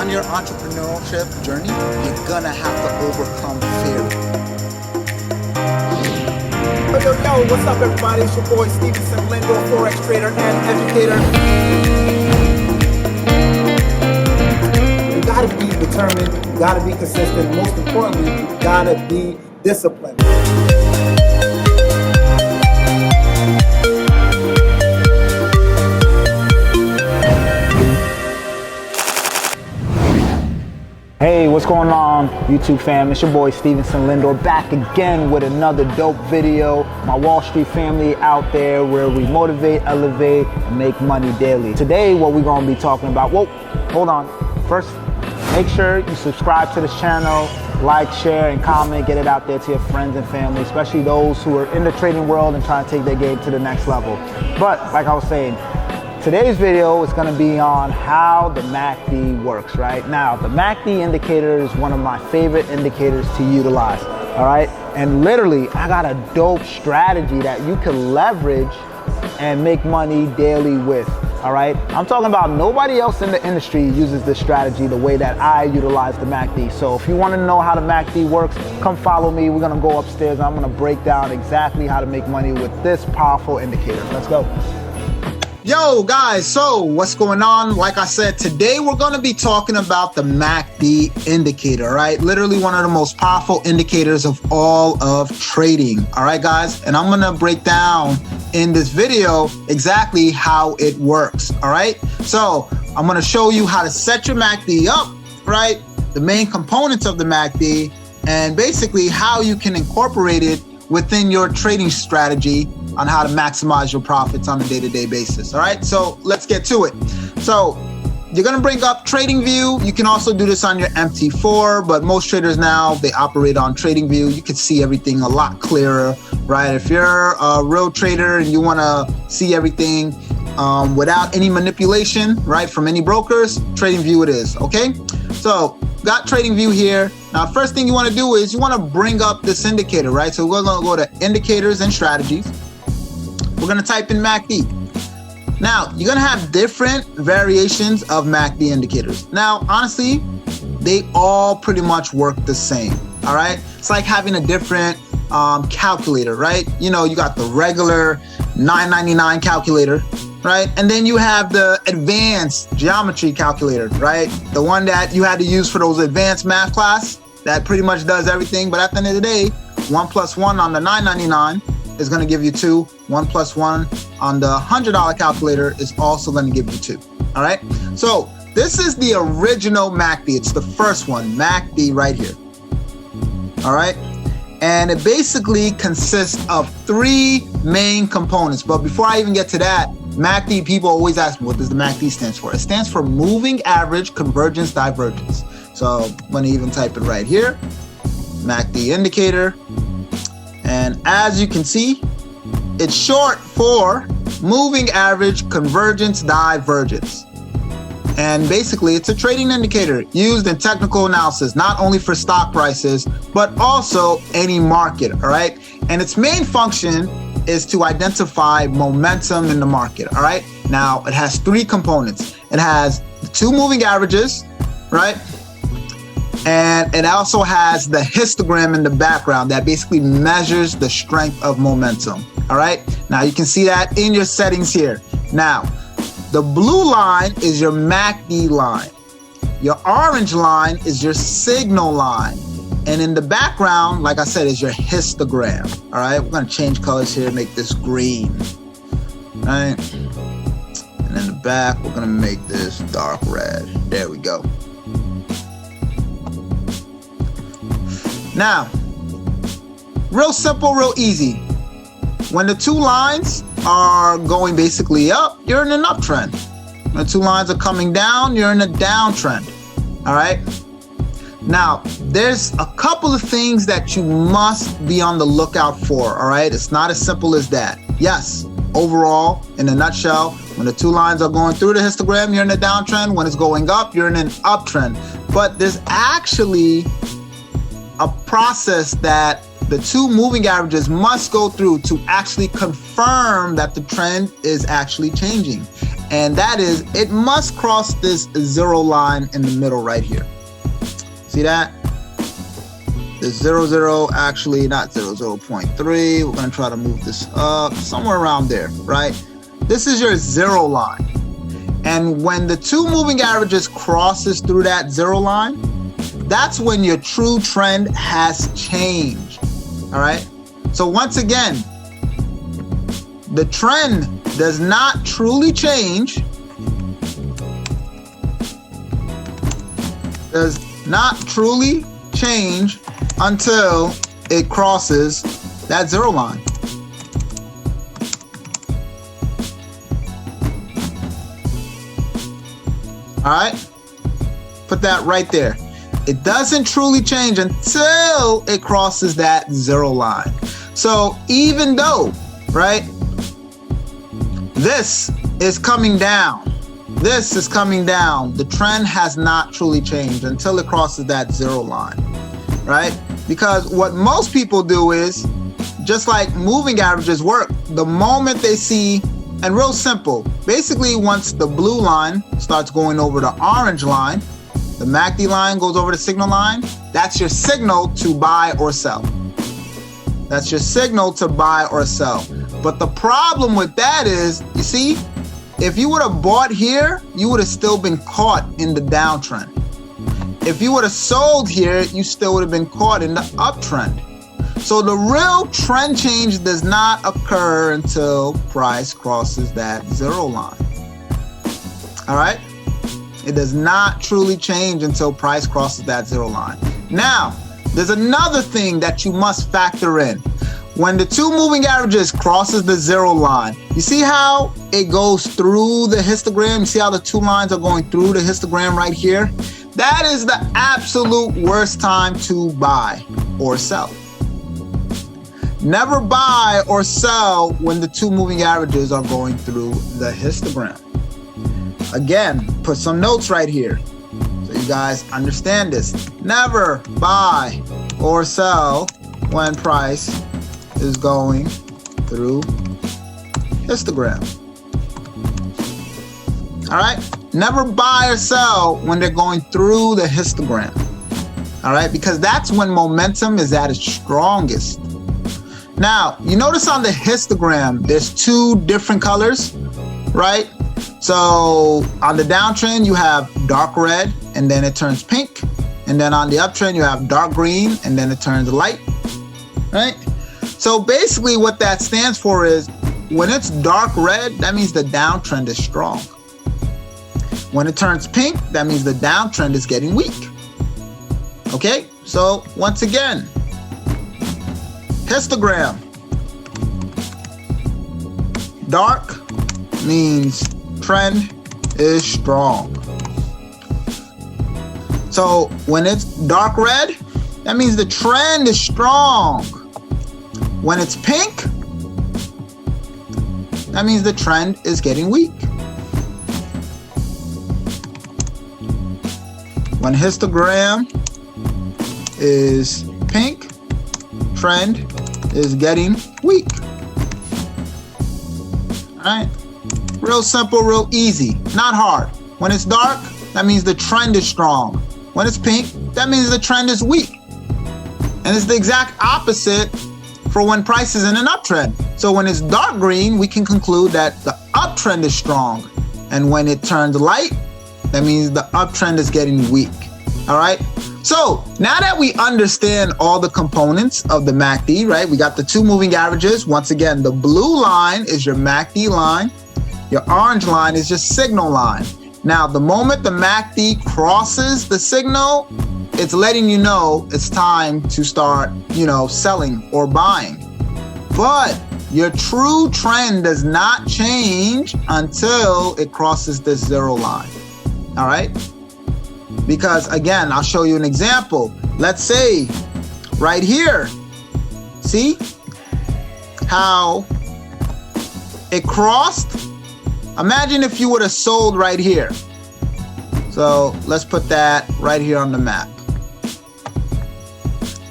on your entrepreneurship journey, you're gonna have to overcome fear. Yo, what's up everybody? It's your boy Stevenson Lindo, forex trader and educator. You gotta be determined, you gotta be consistent, most importantly, you gotta be disciplined. Hey, what's going on, YouTube fam? It's your boy Stevenson Lindor back again with another dope video. My Wall Street family out there where we motivate, elevate, and make money daily. Today, what we're gonna be talking about, whoa, hold on. First, make sure you subscribe to this channel, like, share, and comment, get it out there to your friends and family, especially those who are in the trading world and trying to take their game to the next level. But, like I was saying, today's video is going to be on how the MACD works, right? Now, the MACD indicator is one of my favorite indicators to utilize, all right? And literally, I got a dope strategy that you can leverage and make money daily with, all right? I'm talking about nobody else in the industry uses this strategy the way that I utilize the MACD. So if you want to know how the MACD works, come follow me. We're going to go upstairs. I'm going to break down exactly how to make money with this powerful indicator. Let's go. Yo guys, so what's going on? Like I said, today we're going to be talking about the MACD indicator, right? Literally one of the most powerful indicators of all of trading. All right, guys, and I'm going to break down in this video exactly how it works. All right, so I'm going to show you how to set your MACD up, right? The main components of the MACD and basically how you can incorporate it within your trading strategy on how to maximize your profits on a day-to-day basis. All right, so let's get to it. So you're gonna bring up TradingView. You can also do this on your MT4, but most traders now, they operate on TradingView. You can see everything a lot clearer, right? If you're a real trader and you wanna see everything without any manipulation, right, from any brokers, TradingView it is, okay? So got TradingView here. Now, first thing you wanna do is you wanna bring up this indicator, right? So we're gonna go to Indicators and Strategies. We're gonna type in MACD. Now, you're gonna have different variations of MACD indicators. Now, honestly, they all pretty much work the same, all right? It's like having a different calculator, right? You know, you got the regular $9.99 calculator, right? And then you have the advanced geometry calculator, right? The one that you had to use for those advanced math class that pretty much does everything. But at the end of the day, 1 + 1 on the $9.99 is going to give you 2. 1 + 1 on the $100 calculator is also going to give you 2. All right. So this is the original MACD. It's the first one, MACD right here. All right. And it basically consists of 3 main components. But before I even get to that, MACD, people always ask me, what does the MACD stand for? It stands for moving average convergence divergence. So I'm going to even type it right here, MACD indicator. And as you can see, it's short for moving average convergence divergence. And basically, it's a trading indicator used in technical analysis, not only for stock prices, but also any market, all right? And its main function is to identify momentum in the market, all right? Now, it has 3 components. It has the 2 moving averages, right? And it also has the histogram in the background that basically measures the strength of momentum, all right? Now, you can see that in your settings here. Now, the blue line is your MACD line. Your orange line is your signal line. And in the background, like I said, is your histogram, all right? We're gonna change colors here, make this green, all right? And in the back, we're gonna make this dark red. There we go. Now, real simple, real easy. When the 2 lines are going basically up, you're in an uptrend. When the 2 lines are coming down, you're in a downtrend, all right? Now, there's a couple of things that you must be on the lookout for, all right? It's not as simple as that. Yes, overall, in a nutshell, when the 2 lines are going through the histogram, you're in a downtrend. When it's going up, you're in an uptrend. But there's actually a process that the 2 moving averages must go through to actually confirm that the trend is actually changing. and that is it must cross this zero line in the middle right here. See that? The 0, actually not 0.3. We're going to try to move this up somewhere around there, right? This is your zero line. And when the two moving averages crosses through that zero line, that's when your true trend has changed. All right. So once again, the trend does not truly change. Does not truly change until it crosses that zero line. All right, put that right there. It doesn't truly change until it crosses that zero line. So even though, right, this is coming down, this is coming down, the trend has not truly changed until it crosses that zero line, right? Because what most people do is, just like moving averages work, the moment they see, and real simple, basically once the blue line starts going over the orange line, the MACD line goes over the signal line, that's your signal to buy or sell. That's your signal to buy or sell. But the problem with that is, you see, if you would have bought here, you would have still been caught in the downtrend. If you would have sold here, you still would have been caught in the uptrend. So the real trend change does not occur until price crosses that zero line. All right? It does not truly change until price crosses that zero line. Now, there's another thing that you must factor in. When the two moving averages crosses the zero line, you see how it goes through the histogram? You see how the two lines are going through the histogram right here? That is the absolute worst time to buy or sell. Never buy or sell when the two moving averages are going through the histogram. Again, put some notes right here so you guys understand this. Never buy or sell when price is going through histogram. All right? Never buy or sell when they're going through the histogram. All right? Because that's when momentum is at its strongest. Now, you notice on the histogram, there's two different colors, right? So on the downtrend, you have dark red and then it turns pink. And then on the uptrend, you have dark green and then it turns light, right? So basically what that stands for is when it's dark red, that means the downtrend is strong. When it turns pink, that means the downtrend is getting weak. Okay, so once again, histogram. Dark means trend is strong. So when it's dark red, that means the trend is strong. When it's pink, that means the trend is getting weak. When histogram is pink, trend is getting weak. All right, real simple, real easy, not hard. When it's dark, that means the trend is strong. When it's pink, that means the trend is weak. And it's the exact opposite for when price is in an uptrend. So when it's dark green, we can conclude that the uptrend is strong. And when it turns light, that means the uptrend is getting weak. All right. So now that we understand all the components of the MACD, right? We got the two moving averages. Once again, the blue line is your MACD line. Your orange line is your signal line. Now, the moment the MACD crosses the signal, it's letting you know it's time to start, selling or buying. But your true trend does not change until it crosses this zero line. All right? Because again, I'll show you an example. Let's say right here, see how it crossed? Imagine if you would have sold right here. So let's put that right here on the map.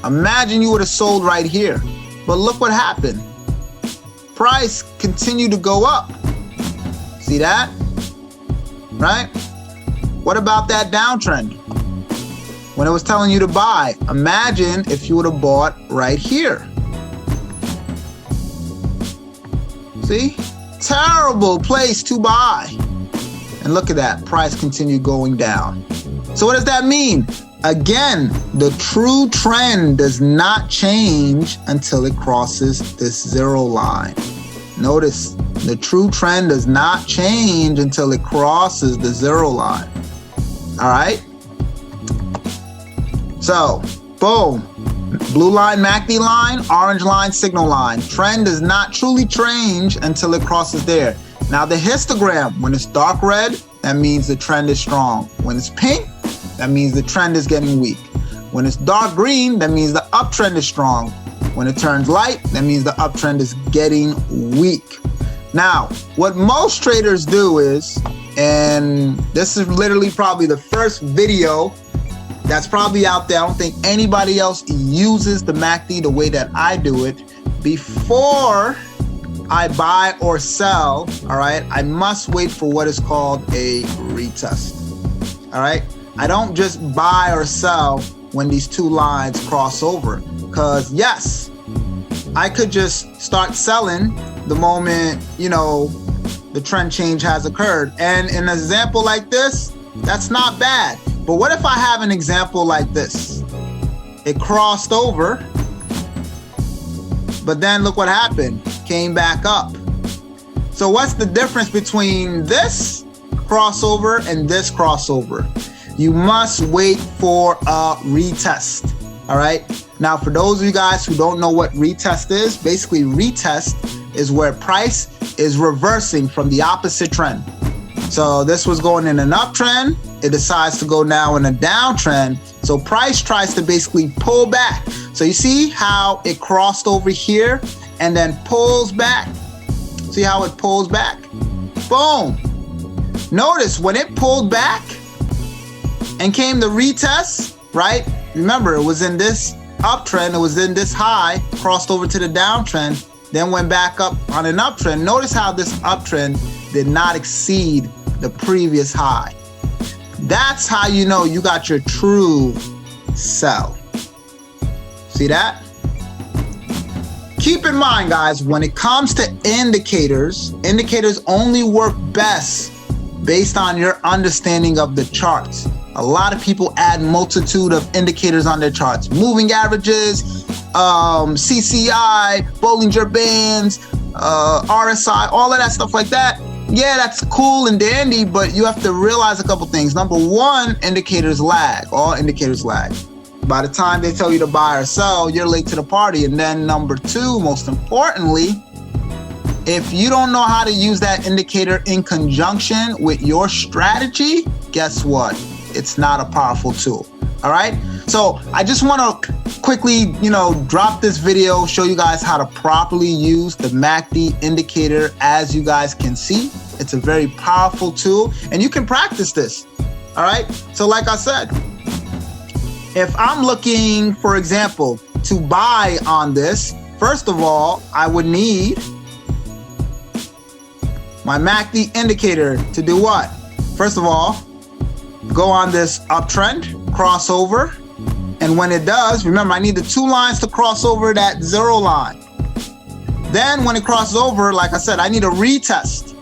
Imagine you would have sold right here. But look what happened. Price continued to go up. See that? right? What about that downtrend? When it was telling you to buy, imagine if you would have bought right here. See? Terrible place to buy. And look at that, price continued going down. So what does that mean? Again, the true trend does not change until it crosses this zero line. Notice, the true trend does not change until it crosses the zero line. All right? So, boom. Blue line, MACD line, orange line, signal line. Trend does not truly change until it crosses there. Now the histogram, when it's dark red, that means the trend is strong. When it's pink, that means the trend is getting weak. When it's dark green, that means the uptrend is strong. When it turns light, that means the uptrend is getting weak. Now, what most traders do is, and this is literally probably the first video that's probably out there. I don't think anybody else uses the MACD the way that I do it. Before I buy or sell, all right, I must wait for what is called a retest. All right, I don't just buy or sell when these two lines cross over, because yes, I could just start selling the moment, you know, the trend change has occurred. And in an example like this, that's not bad. But what if I have an example like this? It crossed over, but then look what happened, came back up. So what's the difference between this crossover and this crossover? You must wait for a retest, all right? Now, for those of you guys who don't know what retest is, basically retest is where price is reversing from the opposite trend. So this was going in an uptrend, it decides to go now in a downtrend. So price tries to basically pull back. So you see how it crossed over here and then pulls back. See how it pulls back? Boom. Notice when it pulled back and came the retest, right? Remember, it was in this uptrend, it was in this high, crossed over to the downtrend, then went back up on an uptrend. Notice how this uptrend did not exceed the previous high. That's how you know you got your true sell. See that? Keep in mind, guys, when it comes to indicators, indicators only work best based on your understanding of the charts. A lot of people add multitude of indicators on their charts. Moving averages, CCI, Bollinger Bands, RSI, all of that stuff like that. Yeah, that's cool and dandy, but you have to realize a couple things. Number one, indicators lag. All indicators lag. By the time they tell you to buy or sell, you're late to the party. And then number two, most importantly, if you don't know how to use that indicator in conjunction with your strategy, guess what? It's not a powerful tool. All right. So I just want to quickly, drop this video, show you guys how to properly use the MACD indicator. As you guys can see, it's a very powerful tool and you can practice this. All right. So like I said, if I'm looking, for example, to buy on this, first of all, I would need my MACD indicator to do what? First of all, go on this uptrend, cross over, and when it does, remember I need the two lines to cross over that zero line. Then when it crosses over, like I said, I need a retest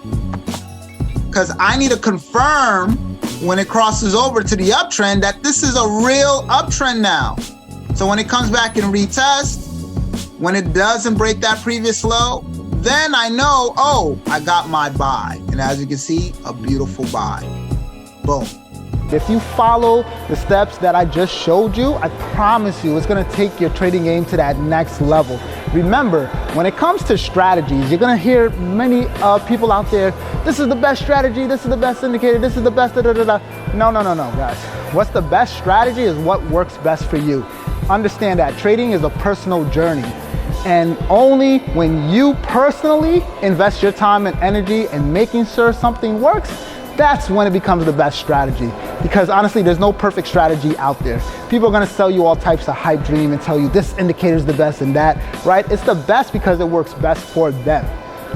because I need to confirm when it crosses over to the uptrend that this is a real uptrend now. So when it comes back and retest, when it doesn't break that previous low, then I know, oh, I got my buy. And as you can see, a beautiful buy. Boom. If you follow the steps that I just showed you, I promise you it's gonna take your trading game to that next level. Remember, when it comes to strategies, you're gonna hear many people out there, this is the best strategy, this is the best indicator, this is the best da-da-da-da. No, guys. What's the best strategy is what works best for you. Understand that trading is a personal journey. And only when you personally invest your time and energy in making sure something works, that's when it becomes the best strategy. Because honestly, there's no perfect strategy out there. People are gonna sell you all types of hype dream and tell you this indicator is the best and that, right? It's the best because it works best for them,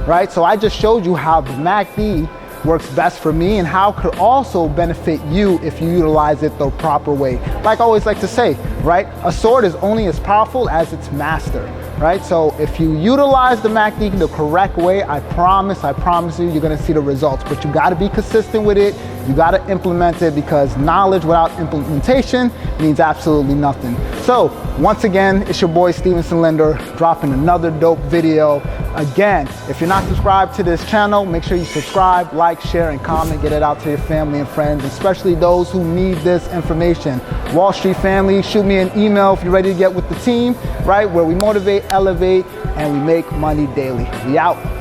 right? So I just showed you how the MACD works best for me and how it could also benefit you if you utilize it the proper way. Like I always like to say, right? A sword is only as powerful as its master, right? So if you utilize the MACD the correct way, I promise you, you're gonna see the results. But you gotta be consistent with it. You gotta implement it, because knowledge without implementation means absolutely nothing. So once again, it's your boy Stevenson Linder dropping another dope video. Again, if you're not subscribed to this channel, make sure you subscribe, like, share, and comment. Get it out to your family and friends, especially those who need this information. Wall Street family, shoot me an email if you're ready to get with the team, right? Where we motivate, elevate, and we make money daily. We out.